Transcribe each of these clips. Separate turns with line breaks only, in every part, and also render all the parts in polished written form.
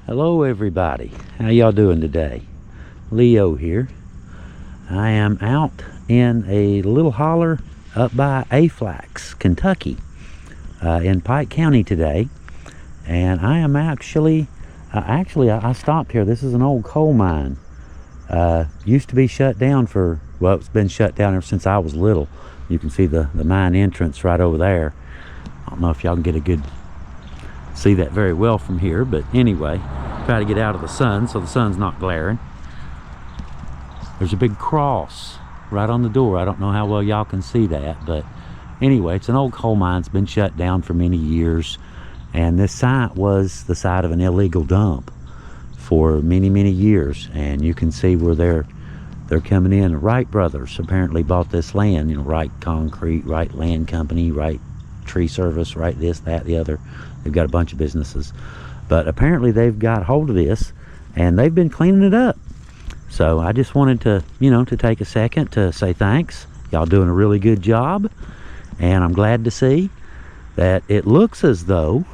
Hello everybody, how y'all doing today? Leo here. I am out in a little holler up by Aflax, Kentucky, in Pike County today, and I am actually I stopped here. This is an old coal mine. Used to be shut down for, well, it's been shut down ever since I was little. You can see the mine entrance right over there. I don't know if y'all can get a good see that very well from here, but anyway, try to get out of the sun so the sun's not glaring. There's a big cross right on the door. I don't know how well y'all can see that, but anyway, it's an old coal mine. It's been shut down for many years, and this site was the site of an illegal dump for many years. And you can see where they're coming in. The Wright brothers apparently bought this land, you know, Wright Concrete, Wright Land Company, Wright Tree Service, Wright this, that, the other. They've got a bunch of businesses, but apparently they've got hold of this and they've been cleaning it up. So I just wanted to, you know, to take a second to say thanks. Y'all doing a really good job, and I'm glad to see that it looks as though,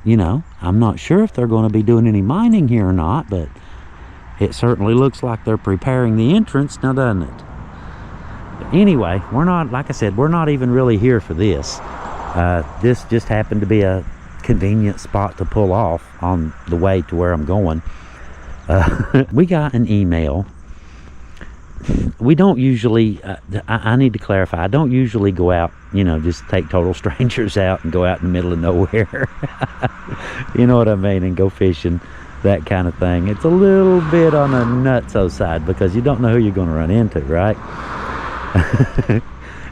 you know, I'm not sure if they're going to be doing any mining here or not, but it certainly looks like they're preparing the entrance now, doesn't it? But anyway, we're not, like I said, we're not even really here for this. This just happened to be a convenient spot to pull off on the way to where I'm going. We got an email. We don't usually, I need to clarify, I don't usually go out, you know, just take total strangers out and go out in the middle of nowhere. You know what I mean? And go fishing, that kind of thing. It's a little bit on the nutso side because you don't know who you're going to run into, right?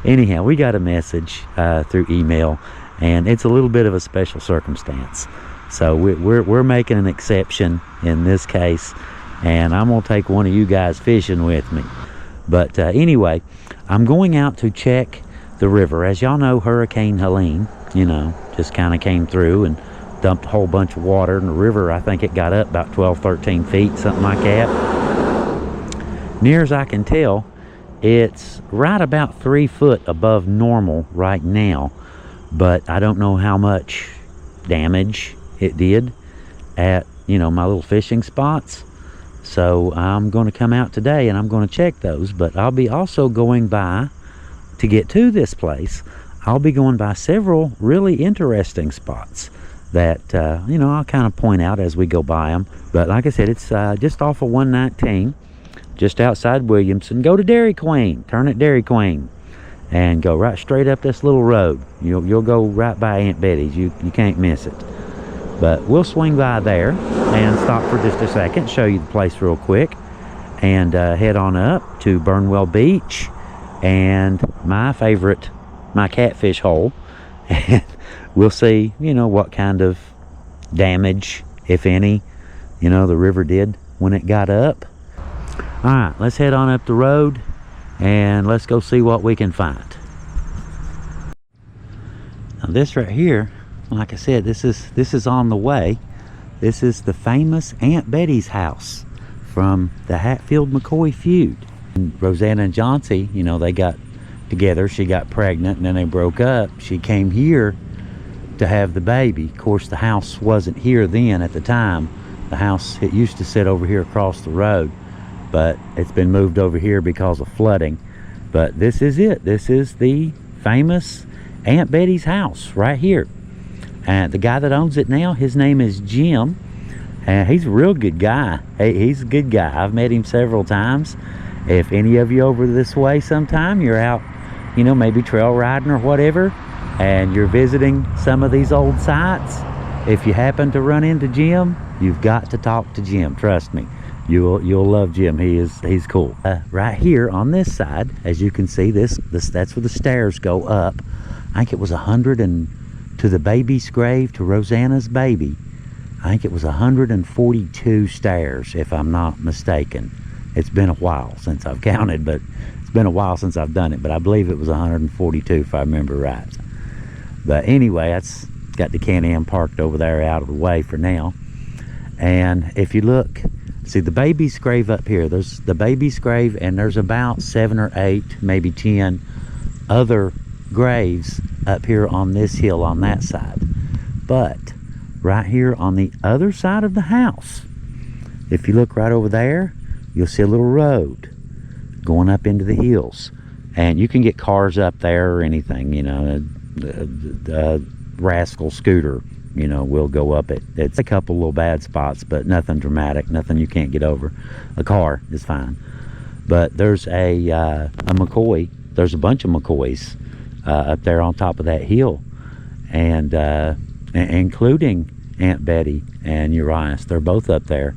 Anyhow, we got a message through email, and it's a little bit of a special circumstance. So we're making an exception in this case, and I'm gonna take one of you guys fishing with me. But anyway, I'm going out to check the river. As y'all know, Hurricane Helene, you know, just kind of came through and dumped a whole bunch of water in the river. I think it got up about 12-13 feet, something like that. Near as I can tell, it's right about 3 foot above normal right now, but I don't know how much damage it did at, you know, my little fishing spots. So I'm going to come out today and I'm going to check those, but I'll be also going by, to get to this place, I'll be going by several really interesting spots that, you know, I'll kind of point out as we go by them. But like I said, it's just off of 119, just outside Williamson. Go to Dairy Queen, turn at Dairy Queen, and go right straight up this little road. You'll go right by Aunt Betty's. You can't miss it. But we'll swing by there and stop for just a second, show you the place real quick, and head on up to Burnwell Beach and my favorite, my catfish hole. And we'll see, you know, what kind of damage, if any, you know, the river did when it got up. All right, let's head on up the road and let's go see what we can find. Now this right here, like I said, this is on the way. This is the famous Aunt Betty's house from the Hatfield-McCoy feud. And Rosanna and Johnsy, you know, they got together. She got pregnant and then they broke up. She came here to have the baby. Of course, the house wasn't here then at the time. The house, it used to sit over here across the road, but it's been moved over here because of flooding. But this is it. This is the famous Aunt Betty's house right here. And the guy that owns it now, his name is Jim, and he's a real good guy. He's a good guy. I've met him several times. If any of you over this way sometime, you're out, you know, maybe trail riding or whatever, and you're visiting some of these old sites, if you happen to run into Jim, you've got to talk to Jim. Trust me, you'll love Jim. He's cool. Right here on this side, as you can see, this that's where the stairs go up. I think it was 100 and to the baby's grave, to Rosanna's baby, I think it was 142 stairs, if I'm not mistaken. It's been a while since I've counted, but it's been a while since I've done it, but I believe it was 142 if I remember right. But anyway, that's got the Can-Am parked over there out of the way for now. And if you look, see the baby's grave up here, there's the baby's grave, and there's about 7 or 8, maybe 10 other graves up here on this hill on that side. But right here on the other side of the house. If you look right over there, you'll see a little road going up into the hills. And you can get cars up there or anything, you know. The rascal scooter, you know, will go up it. It's a couple little bad spots, but nothing dramatic, nothing you can't get over. A car is fine. But there's a McCoy. There's a bunch of McCoys up there on top of that hill. And including Aunt Betty and Urias. They're both up there.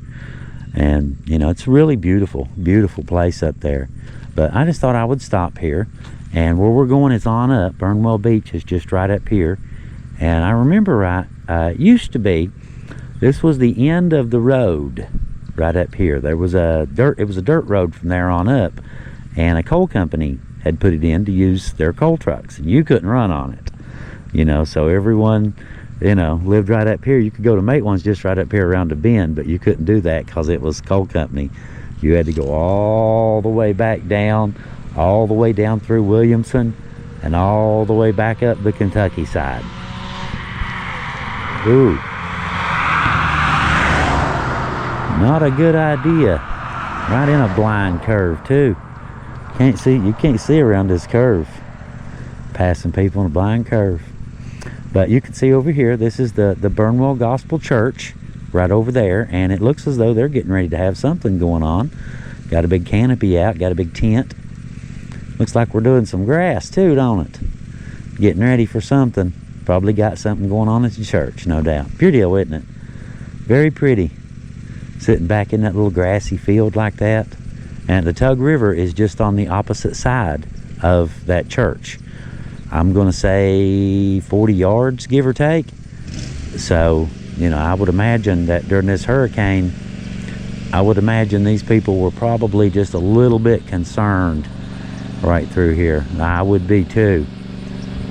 And, you know, it's a really beautiful, beautiful place up there. But I just thought I would stop here. And where we're going is on up. Burnwell Beach is just right up here. And I remember right, it used to be, this was the end of the road right up here. There was it was a dirt road from there on up. And a coal company had put it in to use their coal trucks. And you couldn't run on it. You know, so everyone, you know, lived right up here. You could go to make ones just right up here around the bend, but you couldn't do that because it was coal company. You had to go all the way back down, all the way down through Williamson, and all the way back up the Kentucky side. Ooh. Not a good idea. Right in a blind curve too. You can't see around this curve. Passing people in a blind curve. But you can see over here, this is the Burnwell Gospel Church right over there, and it looks as though they're getting ready to have something going on. Got a big canopy out, got a big tent. Looks like we're doing some grass too, don't it? Getting ready for something. Probably got something going on at the church, no doubt. Pure deal, isn't it? Very pretty. Sitting back in that little grassy field like that. And the Tug River is just on the opposite side of that church. I'm going to say 40 yards, give or take. So, you know, I would imagine that during this hurricane, I would imagine these people were probably just a little bit concerned right through here. I would be too,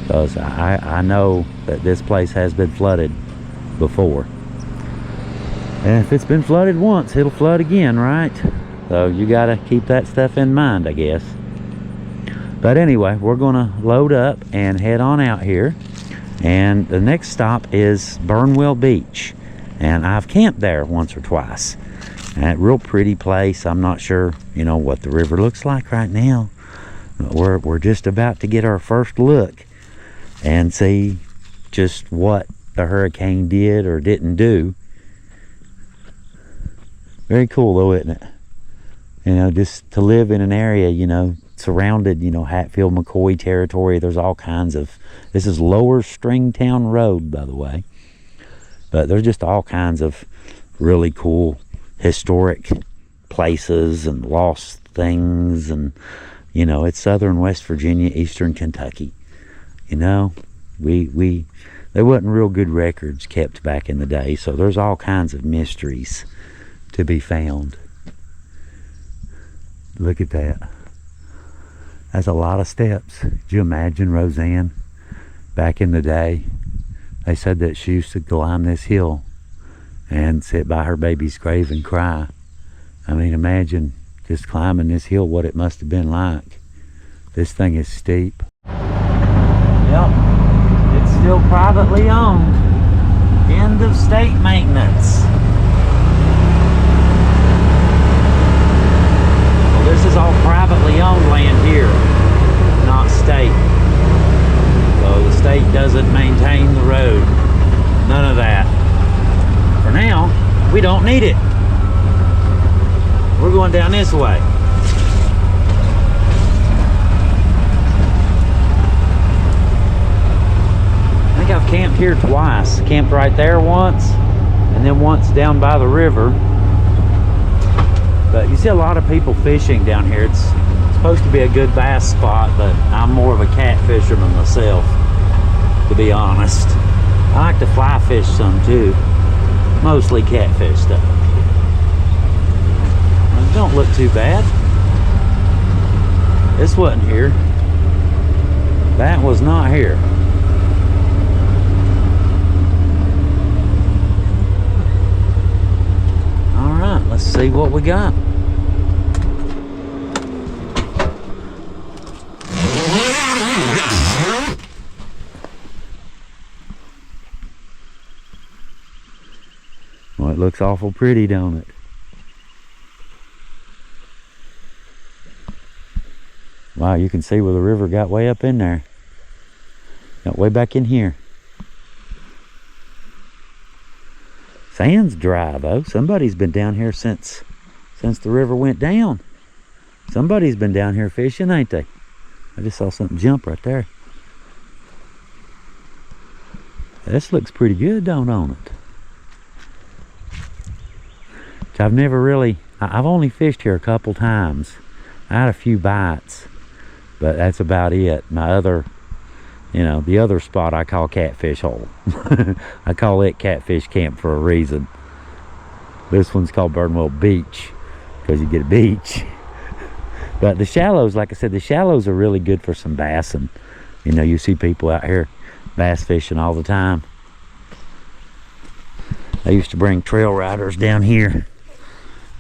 because I know that this place has been flooded before. And if it's been flooded once, it'll flood again, right? So you got to keep that stuff in mind, I guess. But anyway, we're going to load up and head on out here. And the next stop is Burnwell Beach. And I've camped there once or twice. And real pretty place. I'm not sure, you know, what the river looks like right now. We're just about to get our first look and see just what the hurricane did or didn't do. Very cool though, isn't it? You know, just to live in an area, you know, surrounded, you know, Hatfield, McCoy territory. There's all kinds of, this is Lower Stringtown Road, by the way. But there's just all kinds of really cool historic places and lost things. And, you know, it's southern West Virginia, eastern Kentucky. You know, there wasn't real good records kept back in the day. So there's all kinds of mysteries to be found. Look at that. That's a lot of steps. Could you imagine Roseanne back in the day? They said that she used to climb this hill and sit by her baby's grave and cry. I mean, imagine just climbing this hill, what it must have been like. This thing is steep. Yep, it's still privately owned. End of state maintenance. This is all privately owned land here, not state. So the state doesn't maintain the road. None of that. For now, we don't need it. We're going down this way. I think I've camped here twice. Camped right there once, and then once down by the river. But you see a lot of people fishing down here. It's supposed to be a good bass spot, but I'm more of a cat fisherman myself, to be honest. I like to fly fish some too. Mostly catfish though. It don't look too bad. This wasn't here. That was not here. Alright, let's see what we got. looks awful pretty, don't it? Wow, you can see where the river got way up in there. Got way back in here. Sand's dry though. Somebody's been down here since the river went down. Somebody's been down here fishing, ain't they? I just saw something jump right there. This looks pretty good, don't it? I've never really, I've only fished here a couple times. I had a few bites, but that's about it. My other, you know, the other spot I call Catfish Hole. I call it Catfish Camp for a reason. This one's called Burnwell Beach because you get a beach. But the shallows, like I said, the shallows are really good for some bassing. You know, you see people out here bass fishing all the time. I used to bring trail riders down here.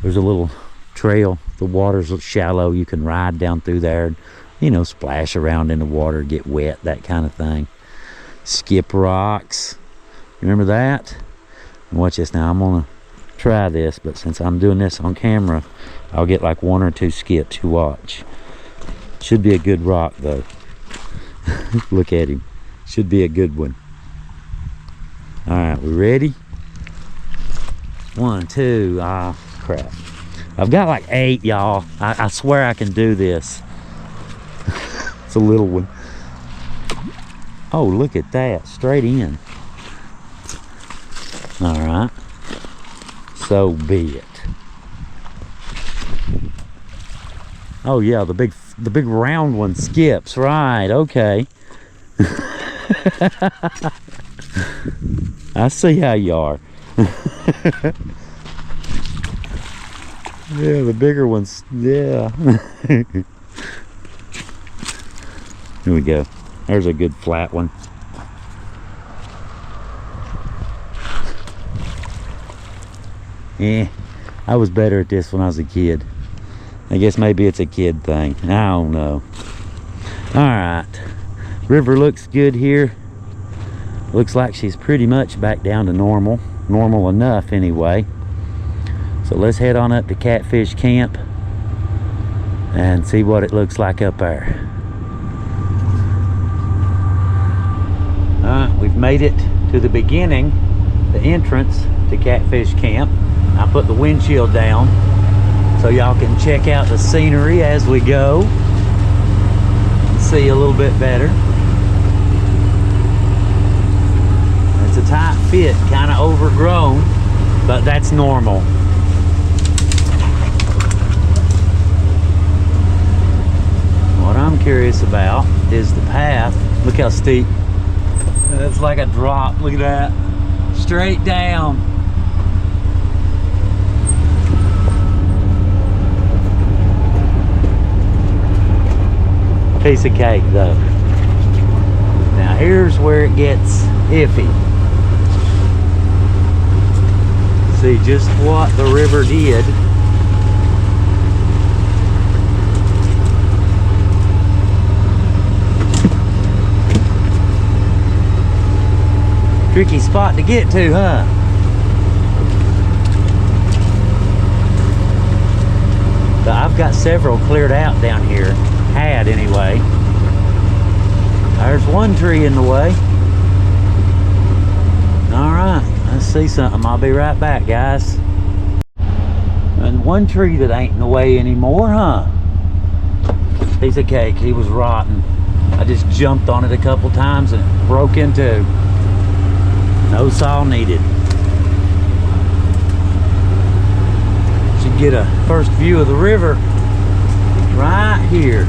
There's a little trail. The water's shallow. You can ride down through there and, you know, splash around in the water, get wet, that kind of thing. Skip rocks. Remember that? Watch this now. I'm going to try this, but since I'm doing this on camera, I'll get like 1 or 2 skips. You watch. Should be a good rock, though. Look at him. Should be a good one. All right, we ready? 1, 2. Ah, crap. I've got like 8, y'all. I swear I can do this. It's a little one. Oh, look at that. Straight in. All right. So be it. Oh yeah, the big round one skips. Right, okay. I see how you are. Yeah, the bigger ones, yeah. Here we go. There's a good flat one. Yeah, I was better at this when I was a kid. I guess maybe it's a kid thing. I don't know. Alright. River looks good here. Looks like she's pretty much back down to normal. Normal enough anyway. So let's head on up to Catfish Camp and see what it looks like up there. We've made it to the beginning, the entrance to Catfish Camp. I put the windshield down so y'all can check out the scenery as we go and see a little bit better. It's a tight fit, kind of overgrown, but that's normal. What I'm curious about is the path. Look how steep. It's like a drop. Look at that. Straight down. Piece of cake though. Now here's where it gets iffy. See just what the river did. Tricky spot to get to, huh? But I've got several cleared out down here. Had anyway. There's one tree in the way. Alright, let's see something. I'll be right back, guys. And one tree that ain't in the way anymore, huh? Piece of cake. He was rotten. I just jumped on it a couple times and it broke in two. No saw needed. Should get a first view of the river right here.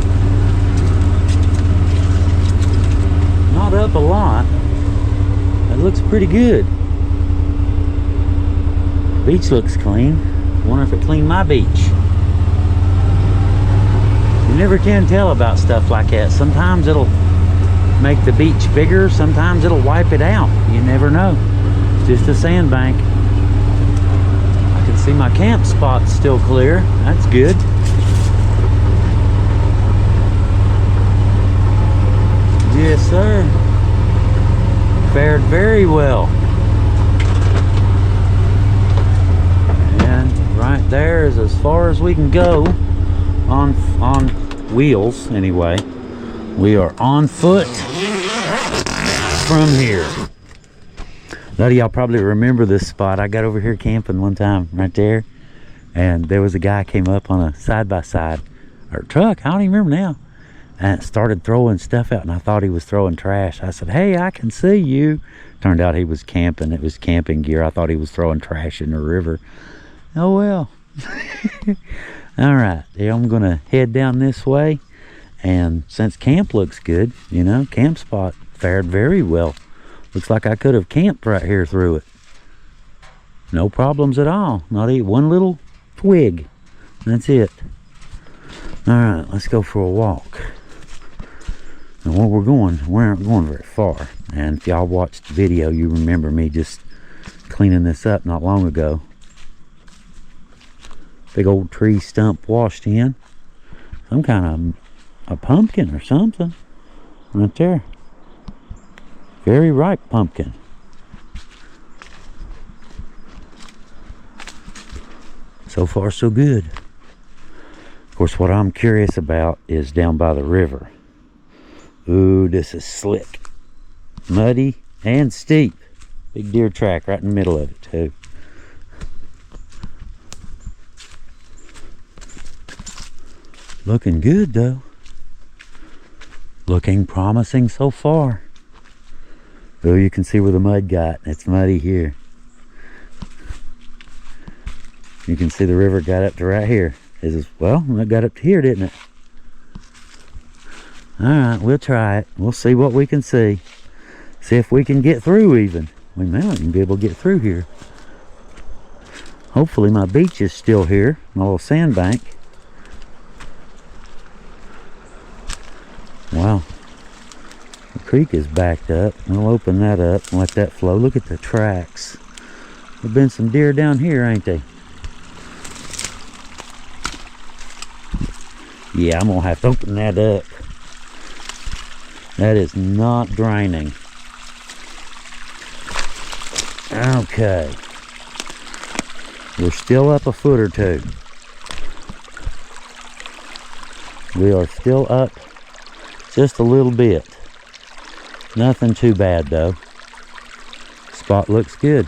Not up a lot. It looks pretty good. Beach looks clean. Wonder if it cleaned my beach. You never can tell about stuff like that. Sometimes it'll make the beach bigger, sometimes it'll wipe it out. You never know. It's just a sandbank. I can see my camp spot's still clear. That's good. Yes, sir. Fared very well. is as far as we can go on wheels anyway. We are on foot from here. A lot of y'all probably remember this spot. I got over here camping one time right there, and there was a guy came up on a side-by-side or truck, I don't even remember now, and started throwing stuff out, and I thought he was throwing trash. I said, hey, I can see you. Turned out he was camping. It was camping gear. I thought he was throwing trash in the river. Oh well. All right, yeah, I'm gonna head down this way, and since camp looks good, you know, camp spot fared very well. Looks like I could have camped right here through it. No problems at all. Not even one little twig. That's it. All right, let's go for a walk. And where we're going, we aren't going very far. And if y'all watched the video, you remember me just cleaning this up not long ago. Big old tree stump washed in. Some kind of a pumpkin or something right there. Very ripe pumpkin. So far so good. Of course, what I'm curious about is down by the river. Ooh, this is slick, muddy, and steep. Big deer track right in the middle of it too. Looking good though. Looking promising so far. Oh, you can see where the mud got. It's muddy here. You can see the river got up to right here. Well, it got up to here, didn't it? Alright, we'll try it. We'll see what we can see. See if we can get through even. We might even be able to get through here. Hopefully my beach is still here. My little sandbank. Wow. The creek is backed up. We'll open that up and let that flow. Look at the tracks. There've been some deer down here, ain't they? Yeah, I'm gonna have to open that up. That is not draining. Okay. We're still up a foot or two. We are still up just a little bit. Nothing too bad though. Spot looks good.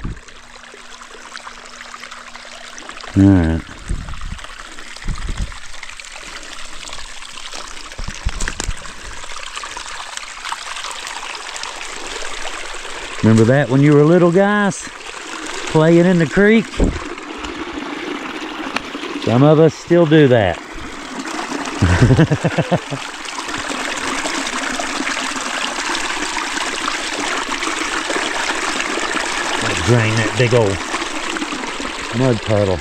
Alright. Remember that when you were little guys? Playing in the creek? Some of us still do that. Drain that big old mud puddle.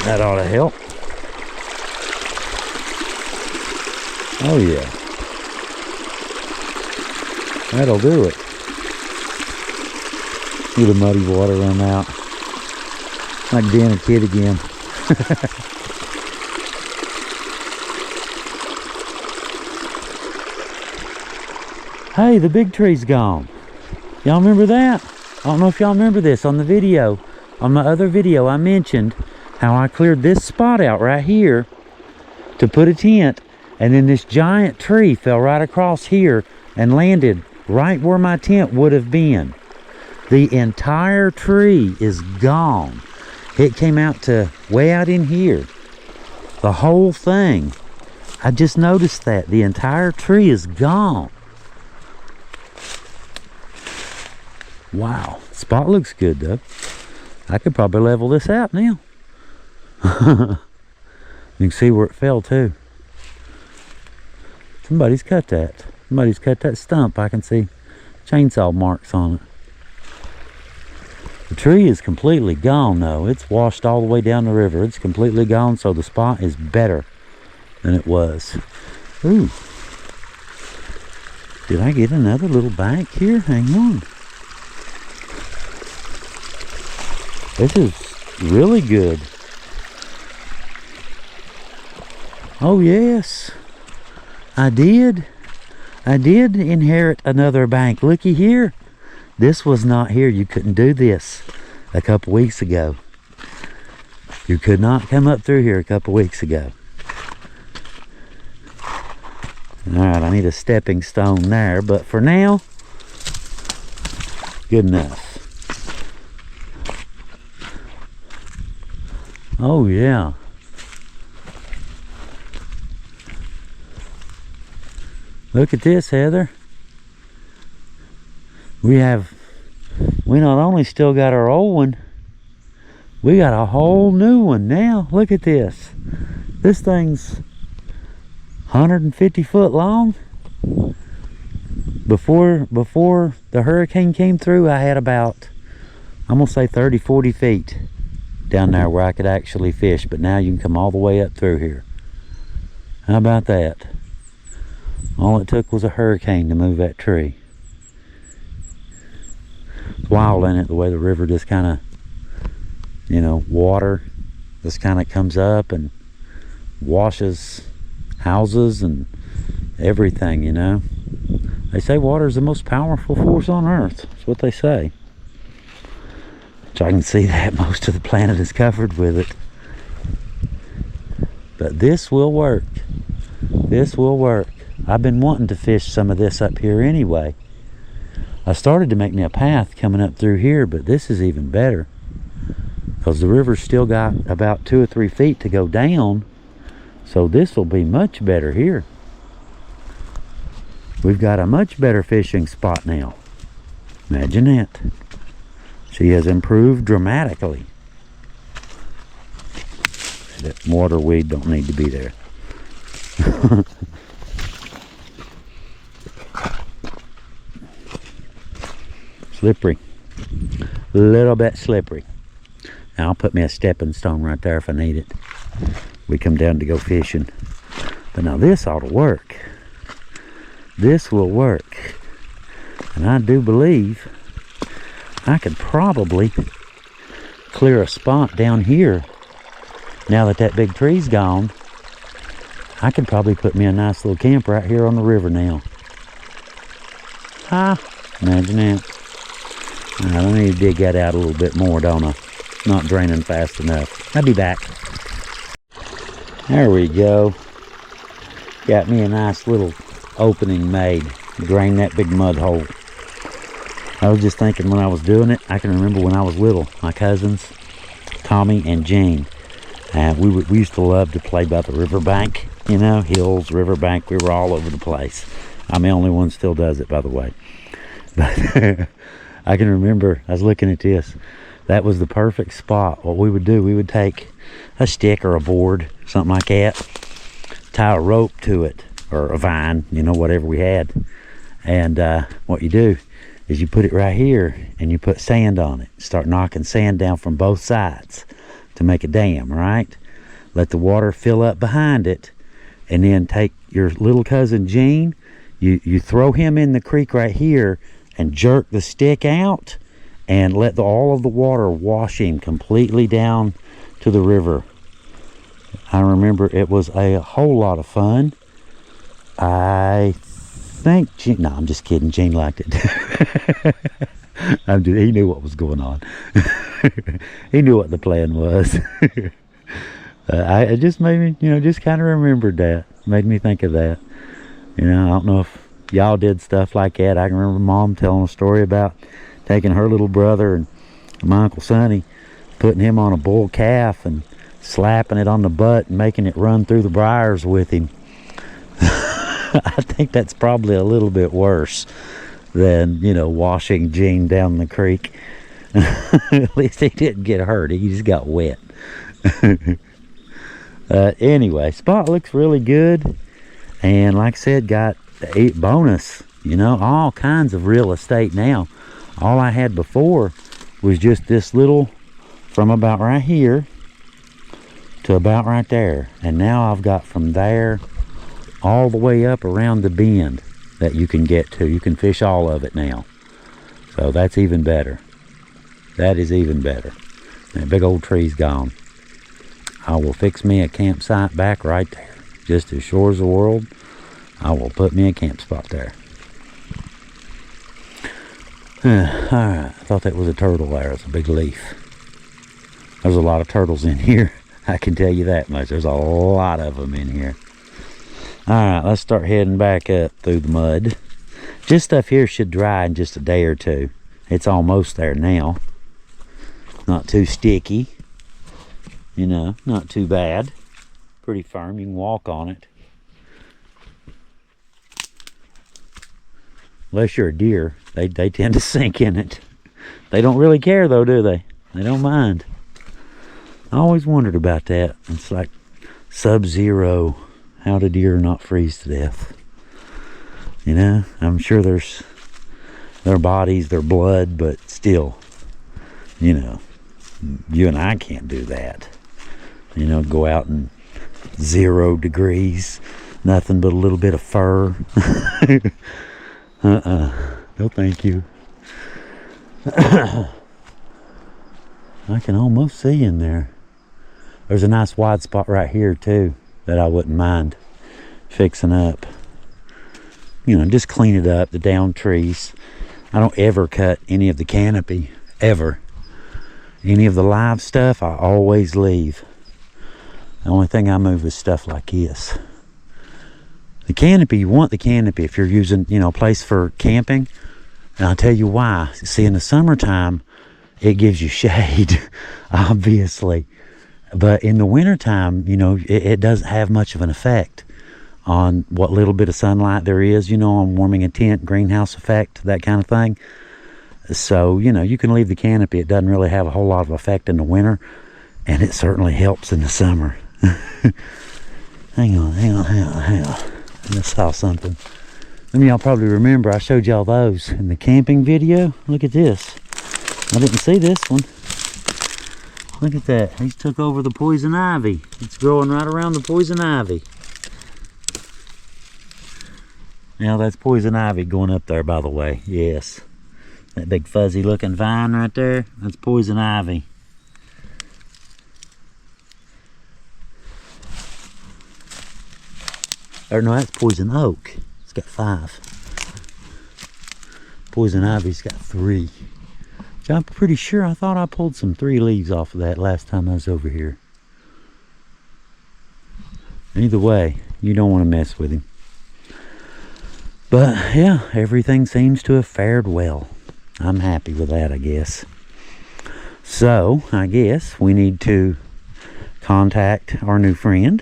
That ought to help. Oh yeah. That'll do it. See the muddy water run out. Like being a kid again. Hey, the big tree's gone. Y'all remember that? I don't know if y'all remember this on the video. On my other video, I mentioned how I cleared this spot out right here to put a tent, and then this giant tree fell right across here and landed right where my tent would have been. The entire tree is gone. It came out to way out in here. The whole thing. I just noticed that. The entire tree is gone. Wow. Spot looks good though. I could probably level this out now. You can see where it fell too. Somebody's cut that. Somebody's cut that stump. I can see chainsaw marks on it. The tree is completely gone though. It's washed all the way down the river. It's completely gone, so the spot is better than it was. Ooh. Did I get another little bank here? Hang on. This is really good. Oh yes. I did inherit another bank. Looky here. This was not here. You couldn't do this a couple weeks ago. You could not come up through here a couple weeks ago. Alright, I need a stepping stone there, but for now, good enough. Oh yeah. Look at this, Heather. We not only still got our old one, we got a whole new one now. Look at this. This thing's 150 foot long. Before the hurricane came through, I had about, I'm gonna say 30, 40 feet down there where I could actually fish, but now you can come all the way up through here. How about that? All it took was a hurricane to move that tree. It's wild, ain't it, the way the river just kind of, you know, water just kind of comes up and washes houses and everything, you know. They say water is the most powerful force on earth. That's what they say. Which I can see that most of the planet is covered with it. But this will work. This will work. I've been wanting to fish some of this up here anyway. I started to make me a path coming up through here, but this is even better. Because the river's still got about 2 or 3 feet to go down. So this will be much better here. We've got a much better fishing spot now. Imagine that. She has improved dramatically. That water weed don't need to be there. Slippery. A little bit slippery. Now I'll put me a stepping stone right there if I need it. We come down to go fishing. But now this ought to work. This will work. And I do believe I could probably clear a spot down here. Now that that big tree's gone, I could probably put me a nice little camp right here on the river now. Imagine that. I need to dig that out a little bit more, don't I? Not draining fast enough. I'll be back. There we go. Got me a nice little opening made. Drain that big mud hole. I was just thinking when I was doing it, I can remember when I was little, my cousins, Tommy and Jane, we used to love to play by the riverbank, you know, hills, riverbank. We were all over the place. I'm the only one still does it, by the way. But I can remember, I was looking at this, that was the perfect spot. What we would do, we would take a stick or a board, something like that, tie a rope to it, or a vine, you know, whatever we had. And what you do is you put it right here and you put sand on it. Start knocking sand down from both sides to make a dam, right? Let the water fill up behind it, and then take your little cousin Gene, you throw him in the creek right here and jerk the stick out and let all of the water wash him completely down to the river. I remember it was a whole lot of fun. I think Gene, no, I'm just kidding, Gene liked it. He knew what was going on. He knew what the plan was. It just made me, you know, just kind of remembered that. Made me think of that. You know, I don't know if y'all did stuff like that. I can remember Mom telling a story about taking her little brother and my Uncle Sonny, putting him on a bull calf and slapping it on the butt and making it run through the briars with him. I think that's probably a little bit worse than, you know, washing Gene down the creek. At least he didn't get hurt. He just got wet. Anyway, spot looks really good. And like I said, got a bonus, you know, all kinds of real estate now. All I had before was just this little, from about right here to about right there. And now I've got from there all the way up around the bend that you can get to. You can fish all of it now. So that's even better. That is even better. That big old tree's gone. I will fix me a campsite back right there. Just as sure as the world, I will put me a camp spot there. Alright, I thought that was a turtle there. It's a big leaf. There's a lot of turtles in here. I can tell you that much. There's a lot of them in here. All right, let's start heading back up through the mud. Just stuff here should dry in just a day or two. It's almost there now. Not too sticky. You know, not too bad. Pretty firm. You can walk on it. Unless you're a deer, they tend to sink in it. They don't really care though, do they? They don't mind. I always wondered about that. It's like Sub-Zero. How do deer not freeze to death? You know, I'm sure there's their bodies, their blood, but still, you know, you and I can't do that. You know, go out in 0 degrees, nothing but a little bit of fur. No thank you. I can almost see in there. There's a nice wide spot right here too that I wouldn't mind fixing up. You know, just clean it up, the down trees. I don't ever cut any of the canopy, ever. Any of the live stuff, I always leave. The only thing I move is stuff like this. The canopy, you want the canopy if you're using, you know, a place for camping. And I'll tell you why. See, in the summertime, it gives you shade, obviously. But in the wintertime, you know, it doesn't have much of an effect on what little bit of sunlight there is, you know, on warming a tent, greenhouse effect, that kind of thing. So, you know, you can leave the canopy. It doesn't really have a whole lot of effect in the winter, and it certainly helps in the summer. Hang on. I just saw something. Some of y'all probably remember I showed y'all those in the camping video. Look at this. I didn't see this one. Look at that. He's took over the poison ivy. It's growing right around the poison ivy. Now that's poison ivy going up there, by the way. Yes. That big fuzzy looking vine right there, that's poison ivy. Or no, that's poison oak. It's got 5. Poison ivy's got 3. So I'm pretty sure, I thought I pulled some 3 leaves off of that last time I was over here. Either way, you don't want to mess with him. But yeah, everything seems to have fared well. I'm happy with that, I guess. So, I guess we need to contact our new friend.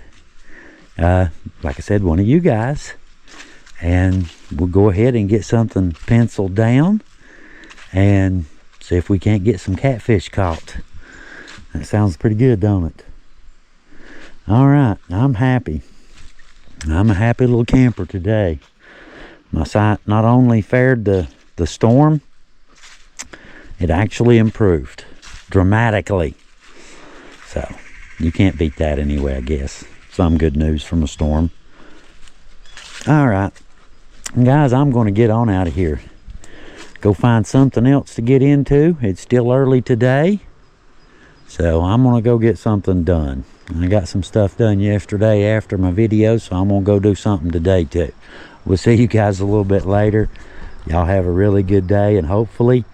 Like I said, one of you guys. And we'll go ahead and get something penciled down. And see if we can't get some catfish caught. That sounds pretty good, don't it? Alright, I'm happy. I'm a happy little camper today. My site not only fared the storm, it actually improved dramatically. So, you can't beat that anyway, I guess. Some good news from a storm. Alright, guys, I'm going to get on out of here. Go find something else to get into. It's still early today, so I'm going to go get something done. I got some stuff done yesterday after my video, so I'm going to go do something today too. We'll see you guys a little bit later. Y'all have a really good day, and hopefully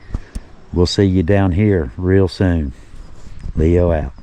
we'll see you down here real soon. Leo out.